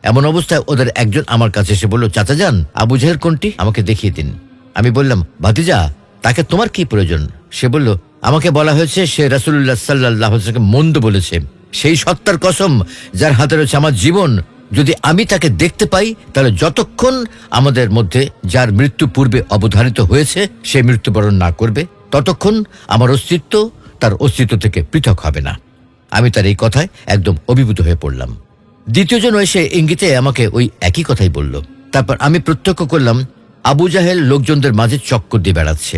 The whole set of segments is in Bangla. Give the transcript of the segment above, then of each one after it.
এমন অবস্থায় ওদের একজন আমার কাছে এসে বলল, চাচা যান, আবু জাহেল কোনটি, আমাকে দেখিয়ে দিন। আমি বললাম, ভাতিজা, তাকে তোমার কি প্রয়োজন? সে বলল, আমাকে বলা হয়েছে সে রাসূলুল্লাহ সাল্লাল্লাহু আলাইহি ওয়াসাল্লামকে মন্দ বলেছে। সেই সত্তার কসম যার হাতে রয়েছে আমার জীবন, যদি আমি তাকে দেখতে পাই তাহলে যতক্ষণ আমাদের মধ্যে যার মৃত্যু পূর্বে অবধারিত হয়েছে সে মৃত্যুবরণ না করবে, ততক্ষণ আমার অস্তিত্ব তার অস্তিত্ব থেকে পৃথক হবে না। আমি তার এই কথায় একদম অভিভূত হয়ে পড়লাম। দ্বিতীয়জন এসে ইঙ্গিতে আমাকে ওই একই কথাই বলল। তারপর আমি প্রত্যক্ষ করলাম আবু জাহেল লোকজনদের মাঝে চক্কর দিয়ে বেড়াচ্ছে।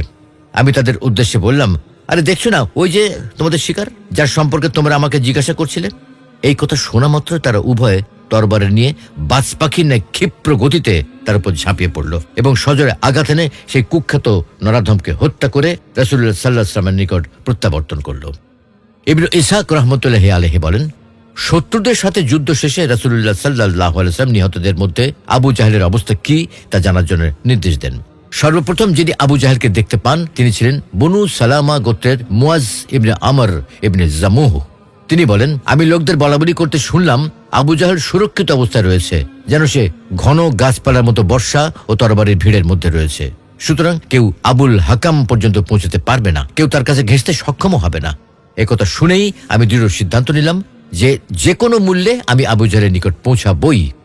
আমি তাদের উদ্দেশ্যে বললাম, আরে দেখছো না ওই যে তোমাদের শিকার, যার সম্পর্কে তোমরা আমাকে জিজ্ঞাসা করছিলে? এই কথা শোনা মাত্র তারা উভয়ে তরবারে নিয়ে বাজ পাখির ন্যায় ক্ষিপ্র গতিতে তার উপর ঝাঁপিয়ে পড়ল এবং সজোরে আঘাত এনে সেই কুখ্যাত নরাধমকে হত্যা করে রাসূলুল্লাহ সাল্লাল্লাহু আলাইহি ওয়াসাল্লামের নিকট প্রত্যাবর্তন করল। ইবনে ইসহাক রাহমাতুল্লাহি আলাইহি বলেন, শত্রুদের সাথে যুদ্ধ শেষে রাসূলুল্লাহ সাল্লাল্লাহু আলাইহি ওয়াসাল্লাম নিহতদের মধ্যে আবু জাহেলের অবস্থা কি তা জানার জন্য নির্দেশ দেন। সর্বপ্রথম যিনি আবু জাহেলকে দেখতে পান তিনি ছিলেন বনু সালামা গোত্রের মুয়াজ ইবনে আমর ইবনে জামুহ। তিনি বলেন, আমি লোকদের বলাবলি করতে শুনলাম আবু জাহেল সুরক্ষিত অবস্থায় রয়েছে, যেন সে ঘন গাছপালার মতো বর্ষা ও তরবারির ভিড়ের মধ্যে রয়েছে। সুতরাং কেউ আবুল হাকাম পর্যন্ত পৌঁছতে পারবে না, কেউ তার কাছে ঘেঁষতে সক্ষমও হবে না। একথা শুনেই আমি দৃঢ় সিদ্ধান্ত নিলাম যে কোনো মূল্যে আমি আবু জাহেলের নিকট পৌঁছাবই।